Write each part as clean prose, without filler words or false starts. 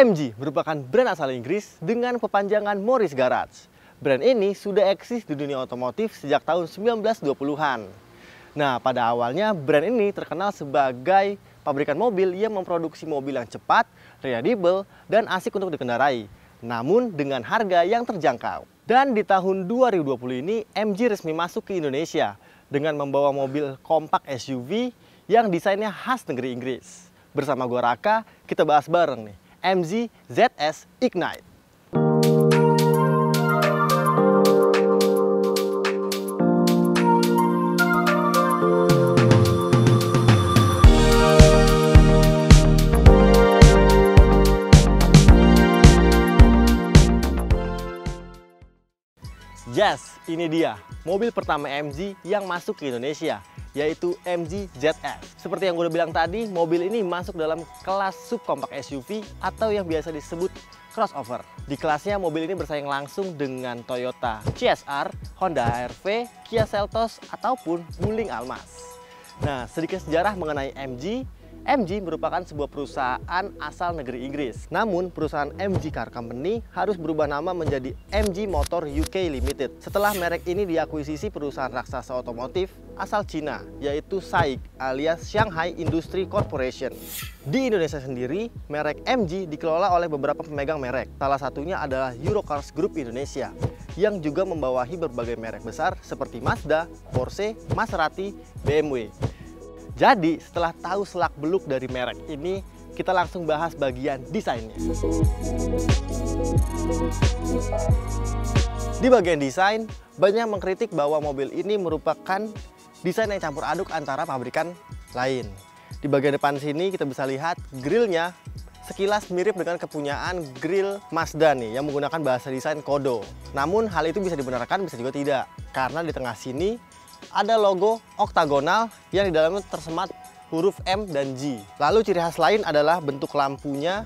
MG merupakan brand asal Inggris dengan kepanjangan Morris Garage. Brand ini sudah eksis di dunia otomotif sejak tahun 1920-an. Nah, pada awalnya brand ini terkenal sebagai pabrikan mobil yang memproduksi mobil yang cepat, reliable, dan asik untuk dikendarai. Namun dengan harga yang terjangkau. Dan di tahun 2020 ini, MG resmi masuk ke Indonesia dengan membawa mobil kompak SUV yang desainnya khas negeri Inggris. Bersama gua Raka, kita bahas bareng nih, MG ZS Ignite. Yes, ini dia mobil pertama MG yang masuk ke Indonesia, yaitu MG ZS. Seperti yang gue udah bilang tadi, mobil ini masuk dalam kelas subkompak SUV atau yang biasa disebut crossover. Di kelasnya mobil ini bersaing langsung dengan Toyota CSR, Honda HR-V, Kia Seltos, ataupun Wuling Almas. Nah, sedikit sejarah mengenai MG. MG merupakan sebuah perusahaan asal negeri Inggris. Namun, perusahaan MG Car Company harus berubah nama menjadi MG Motor UK Limited setelah merek ini diakuisisi perusahaan raksasa otomotif asal Cina, yaitu SAIC alias Shanghai Industry Corporation. Di Indonesia sendiri, merek MG dikelola oleh beberapa pemegang merek. Salah satunya adalah Eurocars Group Indonesia, yang juga membawahi berbagai merek besar seperti Mazda, Porsche, Maserati, BMW. Jadi, setelah tahu selak-beluk dari merek ini, kita langsung bahas bagian desainnya. Di bagian desain, banyak mengkritik bahwa mobil ini merupakan desain yang campur aduk antara pabrikan lain. Di bagian depan sini kita bisa lihat grillnya sekilas mirip dengan kepunyaan grill Mazda nih, yang menggunakan bahasa desain Kodo. Namun hal itu bisa dibenarkan, bisa juga tidak, karena di tengah sini ada logo oktagonal yang di dalamnya tersemat huruf M dan G. Lalu ciri khas lain adalah bentuk lampunya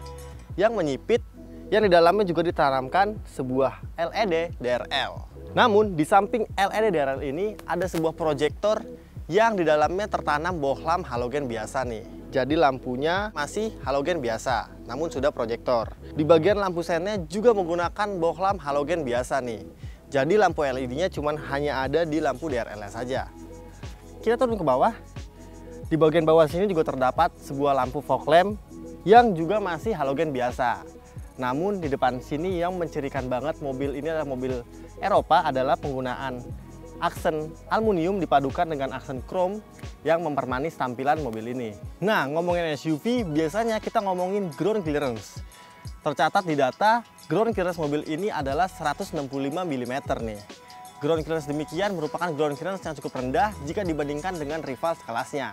yang menyipit, yang di dalamnya juga ditanamkan sebuah LED DRL. Namun di samping LED DRL ini ada sebuah proyektor yang di dalamnya tertanam bohlam halogen biasa nih. Jadi lampunya masih halogen biasa, namun sudah proyektor. Di bagian lampu sennya juga menggunakan bohlam halogen biasa nih. Jadi lampu LED-nya cuma hanya ada di lampu DRL saja. Kita turun ke bawah. Di bagian bawah sini juga terdapat sebuah lampu fog lamp yang juga masih halogen biasa. Namun di depan sini yang mencirikan banget mobil ini adalah mobil Eropa adalah penggunaan aksen aluminium dipadukan dengan aksen chrome yang mempermanis tampilan mobil ini. Nah, ngomongin SUV, biasanya kita ngomongin ground clearance. Tercatat di data, ground clearance mobil ini adalah 165 mm nih. Ground clearance demikian merupakan ground clearance yang cukup rendah jika dibandingkan dengan rival sekelasnya.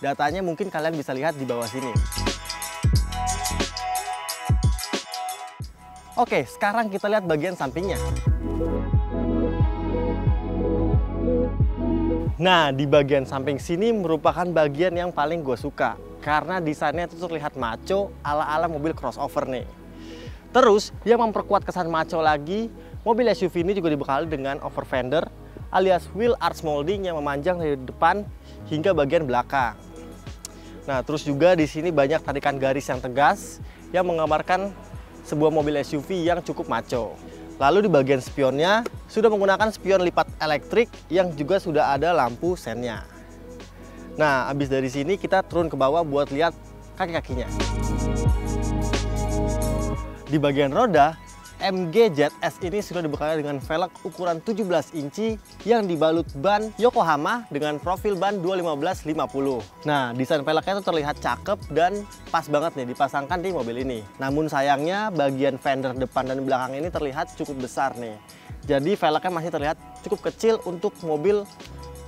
Datanya mungkin kalian bisa lihat di bawah sini. Oke, sekarang kita lihat bagian sampingnya. Nah, di bagian samping sini merupakan bagian yang paling gue suka, karena desainnya itu terlihat maco ala-ala mobil crossover nih. Terus, yang memperkuat kesan maco lagi, mobil SUV ini juga dibekali dengan over fender alias wheel arch molding yang memanjang dari depan hingga bagian belakang. Nah, terus juga di sini banyak tarikan garis yang tegas yang menggambarkan sebuah mobil SUV yang cukup maco. Lalu di bagian spionnya sudah menggunakan spion lipat elektrik yang juga sudah ada lampu sennya. Nah, habis dari sini kita turun ke bawah buat lihat kaki-kakinya. Di bagian roda, MG ZS ini sudah dibekali dengan velg ukuran 17 inci yang dibalut ban Yokohama dengan profil ban 215/50. Nah, desain velgnya itu terlihat cakep dan pas banget nih dipasangkan di mobil ini. Namun sayangnya bagian fender depan dan belakang ini terlihat cukup besar nih. Jadi velgnya masih terlihat cukup kecil untuk mobil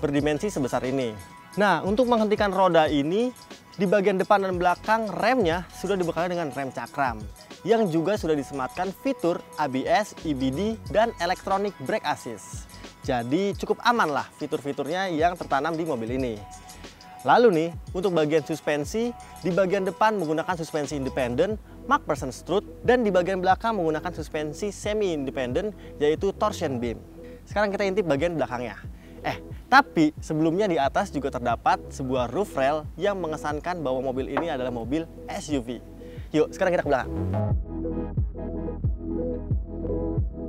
berdimensi sebesar ini. Nah, untuk menghentikan roda ini, di bagian depan dan belakang remnya sudah dibekali dengan rem cakram yang juga sudah disematkan fitur ABS, EBD, dan Electronic Brake Assist. Jadi cukup aman lah fitur-fiturnya yang tertanam di mobil ini. Lalu nih, untuk bagian suspensi, di bagian depan menggunakan suspensi independen MacPherson strut dan di bagian belakang menggunakan suspensi semi-independen yaitu torsion beam. Sekarang kita intip bagian belakangnya. Tapi sebelumnya di atas juga terdapat sebuah roof rail yang mengesankan bahwa mobil ini adalah mobil SUV. Yuk, sekarang kita ke belakang.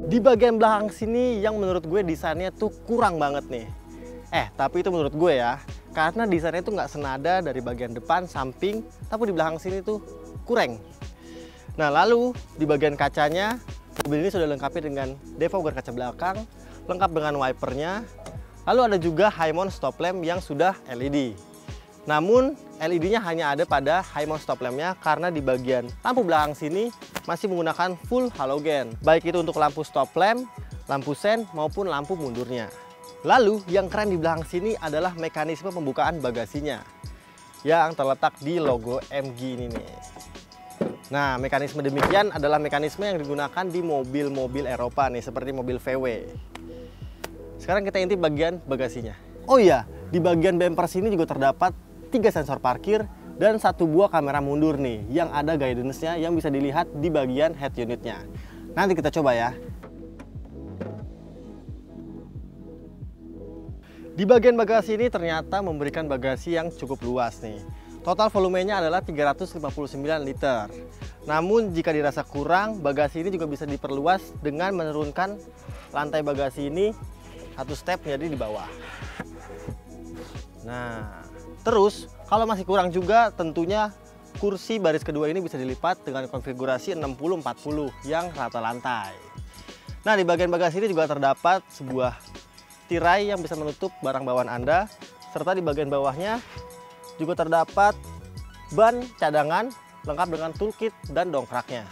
Di bagian belakang sini yang menurut gue desainnya tuh kurang banget nih. Tapi itu menurut gue ya. Karena desainnya tuh nggak senada dari bagian depan, samping, tapi di belakang sini tuh kurang. Nah, lalu di bagian kacanya, mobil ini sudah dilengkapi dengan defogger kaca belakang, lengkap dengan wipernya. Lalu ada juga high mount stop lamp yang sudah LED. Namun LED-nya hanya ada pada high mount stop lamp-nya karena di bagian lampu belakang sini masih menggunakan full halogen. Baik itu untuk lampu stop lamp, lampu sen maupun lampu mundurnya. Lalu yang keren di belakang sini adalah mekanisme pembukaan bagasinya yang terletak di logo MG ini nih. Nah, mekanisme demikian adalah mekanisme yang digunakan di mobil-mobil Eropa nih, seperti mobil VW. Sekarang kita intip bagian bagasinya. Oh iya, di bagian bumper sini juga terdapat 3 sensor parkir dan 1 buah kamera mundur nih yang ada guidance-nya yang bisa dilihat di bagian head unitnya. Nanti kita coba ya. Di bagian bagasi ini ternyata memberikan bagasi yang cukup luas nih. Total volumenya adalah 359 liter. Namun jika dirasa kurang, bagasi ini juga bisa diperluas dengan menurunkan lantai bagasi ini 1 step menjadi di bawah. Nah, terus kalau masih kurang juga tentunya kursi baris kedua ini bisa dilipat dengan konfigurasi 60-40 yang rata lantai. Nah, di bagian bagasi ini juga terdapat sebuah tirai yang bisa menutup barang bawaan Anda, serta di bagian bawahnya juga terdapat ban cadangan lengkap dengan toolkit dan dongkraknya.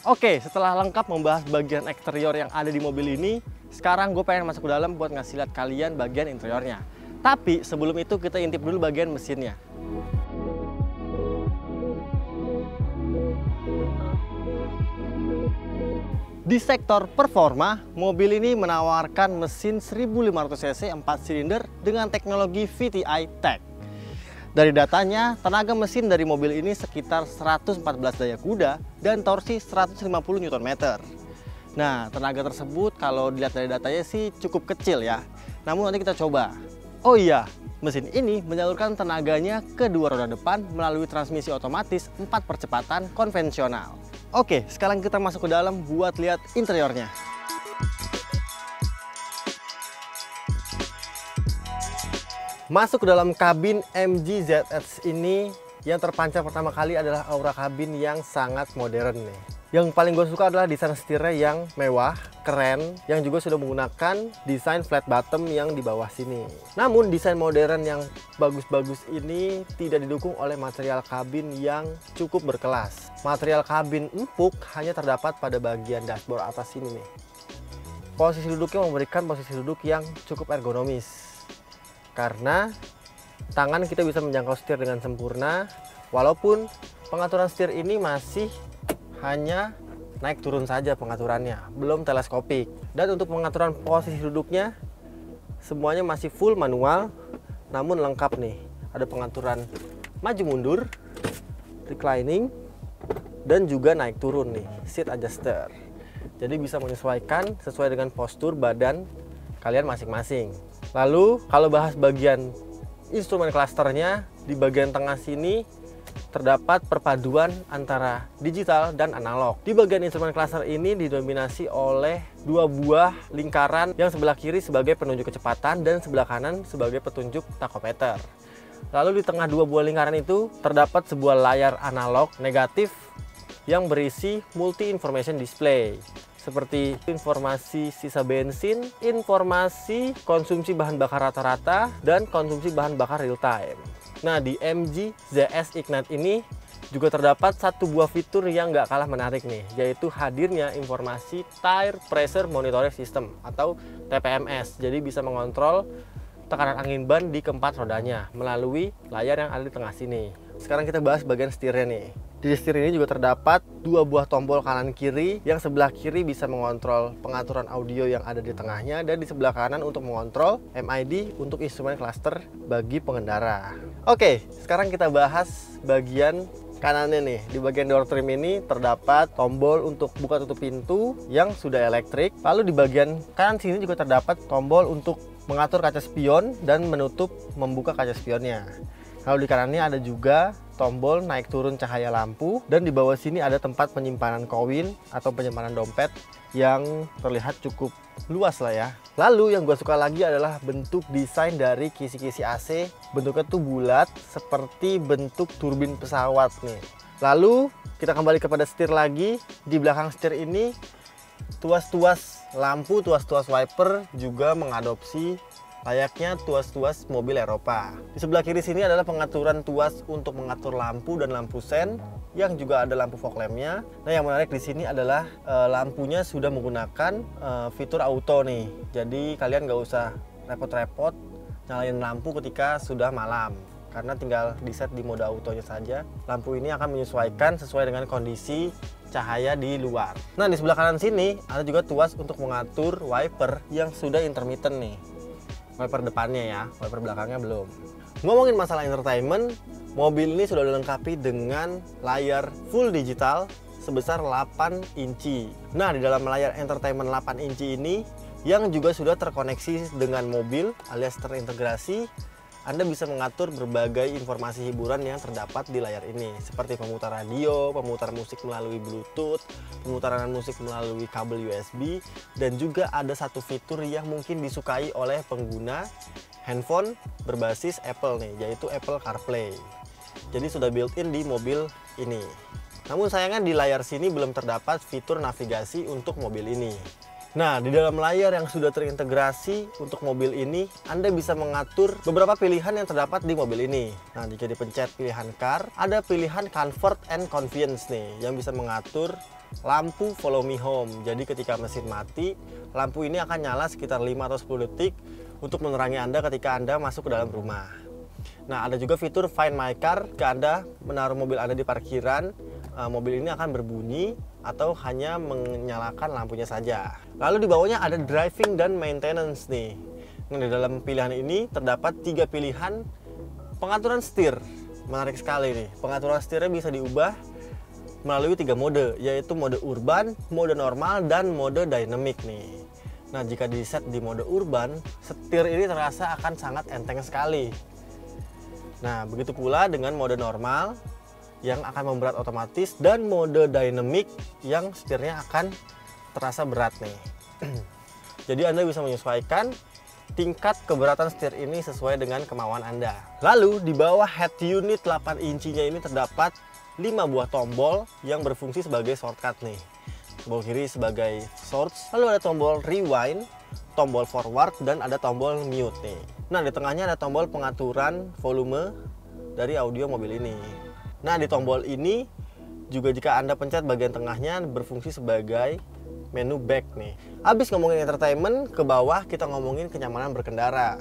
Oke, setelah lengkap membahas bagian eksterior yang ada di mobil ini, sekarang gue pengen masuk ke dalam buat ngasih lihat kalian bagian interiornya. Tapi sebelum itu kita intip dulu bagian mesinnya. Di sektor performa, mobil ini menawarkan mesin 1500 cc 4 silinder dengan teknologi VTI Tech. Dari datanya, tenaga mesin dari mobil ini sekitar 114 daya kuda dan torsi 150 Nm. Nah, tenaga tersebut kalau dilihat dari datanya sih cukup kecil ya. Namun nanti kita coba. Oh iya, mesin ini menyalurkan tenaganya ke dua roda depan melalui transmisi otomatis 4 percepatan konvensional. Oke, sekarang kita masuk ke dalam buat lihat interiornya. Masuk ke dalam kabin MG ZS ini, yang terpancar pertama kali adalah aura kabin yang sangat modern nih. Yang paling gue suka adalah desain setirnya yang mewah, keren, yang juga sudah menggunakan desain flat bottom yang di bawah sini. Namun desain modern yang bagus-bagus ini tidak didukung oleh material kabin yang cukup berkelas. Material kabin empuk hanya terdapat pada bagian dashboard atas ini nih. Posisi duduknya memberikan posisi duduk yang cukup ergonomis, karena tangan kita bisa menjangkau setir dengan sempurna, walaupun pengaturan setir ini masih hanya naik turun saja pengaturannya, belum teleskopik. Dan untuk pengaturan posisi duduknya semuanya masih full manual, namun lengkap nih. Ada pengaturan maju mundur, reclining, dan juga naik turun nih, seat adjuster. Jadi bisa menyesuaikan sesuai dengan postur badan kalian masing-masing. Lalu kalau bahas bagian instrumen klasternya, di bagian tengah sini terdapat perpaduan antara digital dan analog. Di bagian instrumen cluster ini didominasi oleh 2 buah lingkaran yang sebelah kiri sebagai penunjuk kecepatan dan sebelah kanan sebagai petunjuk tachometer. Lalu di tengah 2 buah lingkaran itu terdapat sebuah layar analog negatif yang berisi multi information display, seperti informasi sisa bensin, informasi konsumsi bahan bakar rata-rata, dan konsumsi bahan bakar real time. Nah, di MG ZS Ignite ini juga terdapat 1 buah fitur yang nggak kalah menarik nih, yaitu hadirnya informasi Tire Pressure Monitoring System atau TPMS. Jadi bisa mengontrol tekanan angin ban di keempat rodanya melalui layar yang ada di tengah sini. Sekarang kita bahas bagian setirnya nih. Di setir ini juga terdapat 2 buah tombol kanan kiri, yang sebelah kiri bisa mengontrol pengaturan audio yang ada di tengahnya, dan di sebelah kanan untuk mengontrol MID untuk instrumen cluster bagi pengendara. Oke, sekarang kita bahas bagian kanannya nih. Di bagian door trim ini terdapat tombol untuk buka tutup pintu yang sudah elektrik. Lalu di bagian kanan sini juga terdapat tombol untuk mengatur kaca spion dan menutup membuka kaca spionnya. Lalu di kanannya ada juga tombol naik turun cahaya lampu, dan di bawah sini ada tempat penyimpanan koin atau penyimpanan dompet yang terlihat cukup luas lah ya. Lalu yang gue suka lagi adalah bentuk desain dari kisi-kisi AC. Bentuknya tuh bulat seperti bentuk turbin pesawat nih. Lalu kita kembali kepada setir lagi. Di belakang setir ini tuas-tuas lampu, tuas-tuas wiper juga mengadopsi layaknya tuas-tuas mobil Eropa. Di sebelah kiri sini adalah pengaturan tuas untuk mengatur lampu dan lampu sen, yang juga ada lampu fog lampnya. Nah, yang menarik di sini adalah lampunya sudah menggunakan fitur auto nih. Jadi kalian nggak usah repot-repot nyalain lampu ketika sudah malam, karena tinggal di set di mode autonya saja. Lampu ini akan menyesuaikan sesuai dengan kondisi cahaya di luar. Nah, di sebelah kanan sini ada juga tuas untuk mengatur wiper yang sudah intermittent nih. Wiper depannya ya, wiper belakangnya belum. Ngomongin masalah entertainment, mobil ini sudah dilengkapi dengan layar full digital sebesar 8 inci. Nah, di dalam layar entertainment 8 inci ini yang juga sudah terkoneksi dengan mobil alias terintegrasi, Anda bisa mengatur berbagai informasi hiburan yang terdapat di layar ini, seperti pemutar radio, pemutar musik melalui Bluetooth, pemutaran musik melalui kabel USB, dan juga ada satu fitur yang mungkin disukai oleh pengguna handphone berbasis Apple nih, yaitu Apple CarPlay. Jadi sudah built-in di mobil ini. Namun sayangnya di layar sini belum terdapat fitur navigasi untuk mobil ini. Nah, di dalam layar yang sudah terintegrasi untuk mobil ini, Anda bisa mengatur beberapa pilihan yang terdapat di mobil ini. Nah, jika dipencet pilihan car, ada pilihan comfort and convenience nih, yang bisa mengatur lampu follow me home. Jadi ketika mesin mati, lampu ini akan nyala sekitar 5 atau 10 detik untuk menerangi Anda ketika Anda masuk ke dalam rumah. Nah, ada juga fitur Find My Car. Jika Anda menaruh mobil Anda di parkiran, mobil ini akan berbunyi atau hanya menyalakan lampunya saja. Lalu di bawahnya ada driving dan maintenance nih. Nah, di dalam pilihan ini terdapat 3 pilihan pengaturan setir. Menarik sekali nih. Pengaturan setirnya bisa diubah melalui 3 mode, yaitu mode urban, mode normal, dan mode dynamic nih. Nah, jika di set di mode urban, setir ini terasa akan sangat enteng sekali. Nah, begitu pula dengan mode normal yang akan memberat otomatis, dan mode dynamic yang setirnya akan terasa berat nih. Jadi Anda bisa menyesuaikan tingkat keberatan setir ini sesuai dengan kemauan Anda. Lalu di bawah head unit 8 incinya ini terdapat 5 buah tombol yang berfungsi sebagai shortcut nih. Tombol kiri sebagai source, lalu ada tombol rewind, tombol forward, dan ada tombol mute nih. Nah, di tengahnya ada tombol pengaturan volume dari audio mobil ini. Nah, di tombol ini juga jika Anda pencet bagian tengahnya berfungsi sebagai menu back nih. Habis ngomongin entertainment, ke bawah kita ngomongin kenyamanan berkendara.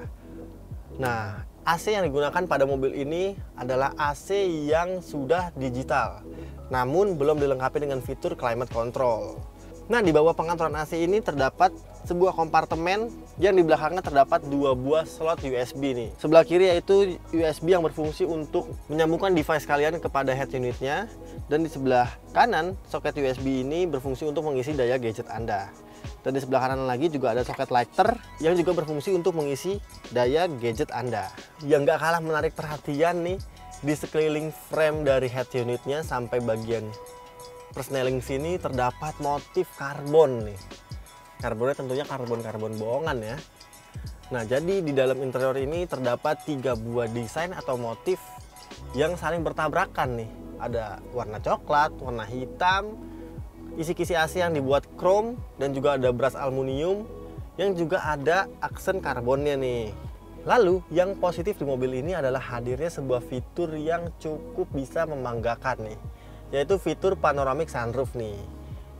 Nah, AC yang digunakan pada mobil ini adalah AC yang sudah digital, namun belum dilengkapi dengan fitur climate control. Nah, di bawah pengaturan AC ini terdapat sebuah kompartemen yang di belakangnya terdapat 2 buah slot USB nih. Sebelah kiri yaitu USB yang berfungsi untuk menyambungkan device kalian kepada head unitnya, dan di sebelah kanan soket USB ini berfungsi untuk mengisi daya gadget Anda. Dan di sebelah kanan lagi juga ada soket lighter yang juga berfungsi untuk mengisi daya gadget Anda. Yang nggak kalah menarik perhatian nih, di sekeliling frame dari head unitnya sampai bagian persneling sini terdapat motif karbon nih. Karbonnya tentunya karbon bohongan ya. Nah, jadi di dalam interior ini terdapat 3 buah desain atau motif yang saling bertabrakan nih. Ada warna coklat, warna hitam, isi kisi AC yang dibuat chrome, dan juga ada brush aluminium yang juga ada aksen karbonnya nih. Lalu yang positif di mobil ini adalah hadirnya sebuah fitur yang cukup bisa membanggakan nih, yaitu fitur panoramic sunroof nih.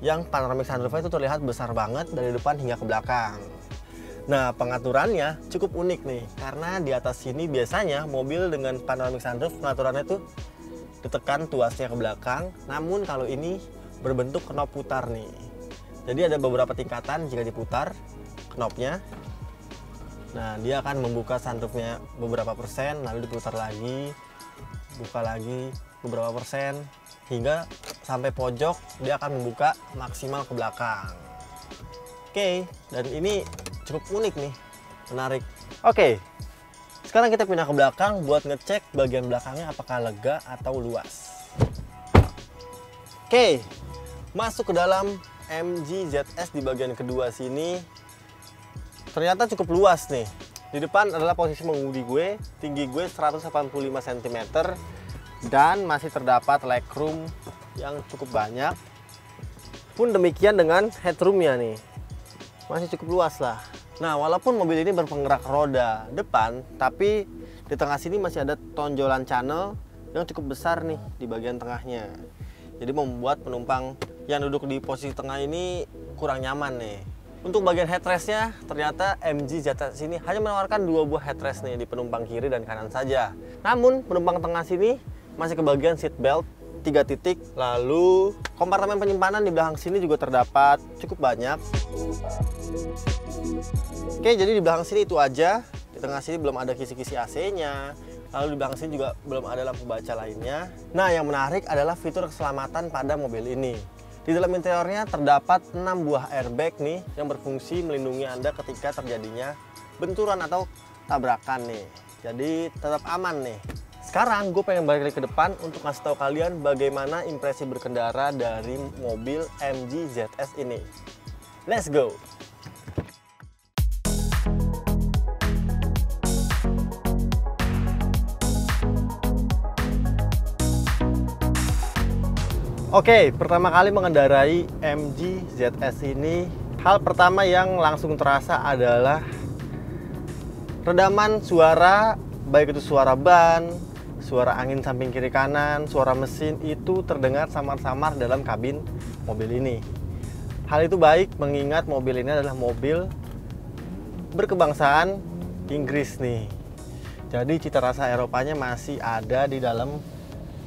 Yang panoramic sunroofnya itu terlihat besar banget dari depan hingga ke belakang. Nah, pengaturannya cukup unik nih, karena di atas sini biasanya mobil dengan panoramic sunroof pengaturannya tuh ditekan tuasnya ke belakang, namun kalau ini berbentuk knop putar nih. Jadi ada beberapa tingkatan jika diputar knopnya. Nah, dia akan membuka sunroofnya beberapa persen, lalu diputar lagi, buka lagi beberapa persen, hingga sampai pojok dia akan membuka maksimal ke belakang. Oke, dan ini cukup unik nih, menarik. Oke, Sekarang kita pindah ke belakang buat ngecek bagian belakangnya apakah lega atau luas. Oke, masuk ke dalam MG ZS di bagian kedua sini. Ternyata cukup luas nih. Di depan adalah posisi mengemudi gue, tinggi gue 185 cm dan masih terdapat legroom yang cukup banyak. Pun demikian dengan headroomnya nih, masih cukup luas lah. Nah, walaupun mobil ini berpenggerak roda depan, tapi di tengah sini masih ada tonjolan channel yang cukup besar nih di bagian tengahnya. Jadi membuat penumpang yang duduk di posisi tengah ini kurang nyaman nih. Untuk bagian headrestnya, ternyata MG ZS ini hanya menawarkan 2 buah headrest nih di penumpang kiri dan kanan saja. Namun penumpang tengah sini masih ke bagian seat belt 3 titik. Lalu kompartemen penyimpanan di belakang sini juga terdapat cukup banyak. Oke, jadi di belakang sini itu aja. Di tengah sini belum ada kisi-kisi AC-nya. Lalu di belakang sini juga belum ada lampu baca lainnya. Nah, yang menarik adalah fitur keselamatan pada mobil ini. Di dalam interiornya terdapat 6 buah airbag nih yang berfungsi melindungi Anda ketika terjadinya benturan atau tabrakan nih. Jadi tetap aman nih. Sekarang gue pengen balik lagi ke depan untuk ngasih tahu kalian bagaimana impresi berkendara dari mobil MG ZS ini. Let's go! Oke, pertama kali mengendarai MG ZS ini, hal pertama yang langsung terasa adalah redaman suara, baik itu suara ban, suara angin samping kiri kanan, suara mesin itu terdengar samar-samar dalam kabin mobil ini. Hal itu baik mengingat mobil ini adalah mobil berkebangsaan Inggris nih. Jadi cita rasa Eropanya masih ada di dalam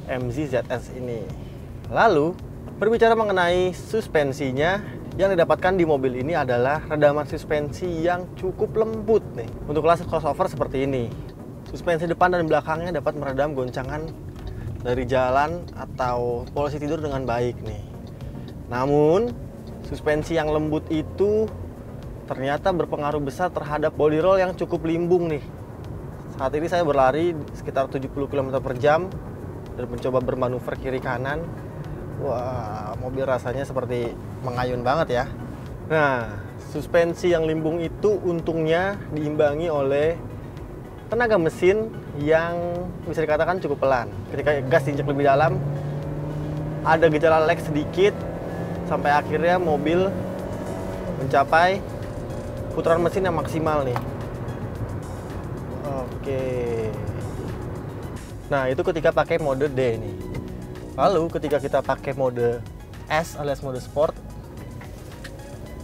MG ZS ini. Lalu, berbicara mengenai suspensinya, yang didapatkan di mobil ini adalah redaman suspensi yang cukup lembut nih. Untuk kelas crossover seperti ini, suspensi depan dan belakangnya dapat meredam goncangan dari jalan atau posisi tidur dengan baik nih. Namun, suspensi yang lembut itu ternyata berpengaruh besar terhadap body roll yang cukup limbung nih. Saat ini saya berlari sekitar 70 km/jam dan mencoba bermanuver kiri kanan. Wah, mobil rasanya seperti mengayun banget ya. Nah, suspensi yang limbung itu untungnya diimbangi oleh tenaga mesin yang bisa dikatakan cukup pelan. Ketika gas diinjak lebih dalam, ada gejala lag sedikit sampai akhirnya mobil mencapai putaran mesin yang maksimal nih. Oke. Nah, itu ketika pakai mode D nih. Lalu ketika kita pakai mode S alias mode sport,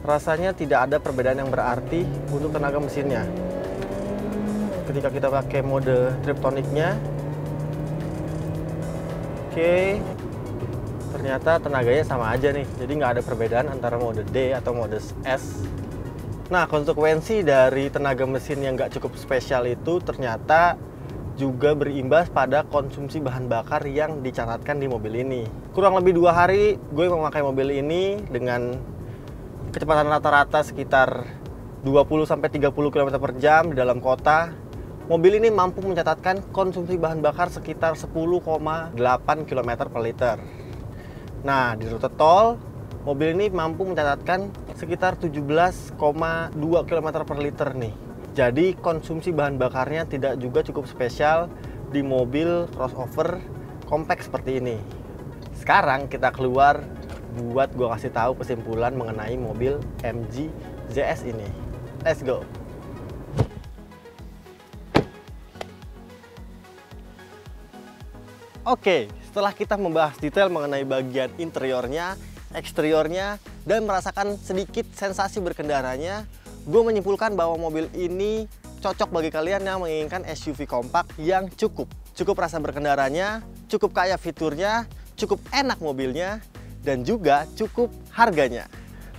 rasanya tidak ada perbedaan yang berarti untuk tenaga mesinnya. Ketika kita pakai mode triptoniknya, oke, ternyata tenaganya sama aja nih. Jadi nggak ada perbedaan antara mode D atau mode S. Nah, konsekuensi dari tenaga mesin yang nggak cukup spesial itu ternyata juga berimbas pada konsumsi bahan bakar yang dicatatkan di mobil ini. Kurang lebih 2 hari gue memakai mobil ini dengan kecepatan rata-rata sekitar 20-30 km/jam di dalam kota. Mobil ini mampu mencatatkan konsumsi bahan bakar sekitar 10,8 km per liter. Nah, di rute tol, mobil ini mampu mencatatkan sekitar 17,2 km per liter nih. Jadi konsumsi bahan bakarnya tidak juga cukup spesial di mobil crossover compact seperti ini. Sekarang kita keluar buat gua kasih tahu kesimpulan mengenai mobil MG ZS ini. Let's go. Oke, setelah kita membahas detail mengenai bagian interiornya, eksteriornya, dan merasakan sedikit sensasi berkendaranya, gue menyimpulkan bahwa mobil ini cocok bagi kalian yang menginginkan SUV kompak yang cukup rasa berkendaranya, cukup kaya fiturnya, cukup enak mobilnya, dan juga cukup harganya.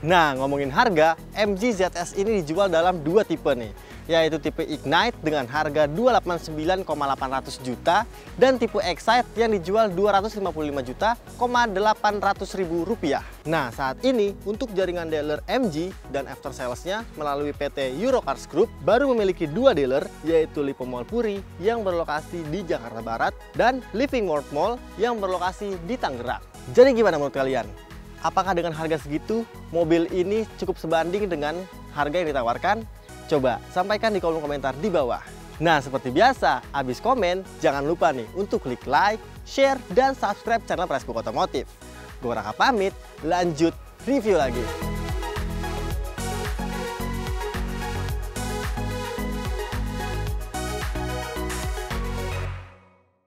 Nah, ngomongin harga, MG ZS ini dijual dalam 2 tipe nih. yaitu tipe Ignite dengan harga 289,800 juta dan tipe Excite yang dijual 255,800 rupiah. Nah, saat ini untuk jaringan dealer MG dan after sales-nya melalui PT Eurocars Group baru memiliki 2 dealer, yaitu Lipo Mall Puri yang berlokasi di Jakarta Barat dan Living World Mall yang berlokasi di Tangerang. Jadi gimana menurut kalian? Apakah dengan harga segitu mobil ini cukup sebanding dengan harga yang ditawarkan? Coba sampaikan di kolom komentar di bawah. Nah, seperti biasa, abis komen jangan lupa nih untuk klik like, share, dan subscribe channel Pressbook Otomotif. Gue Raka pamit, lanjut review lagi.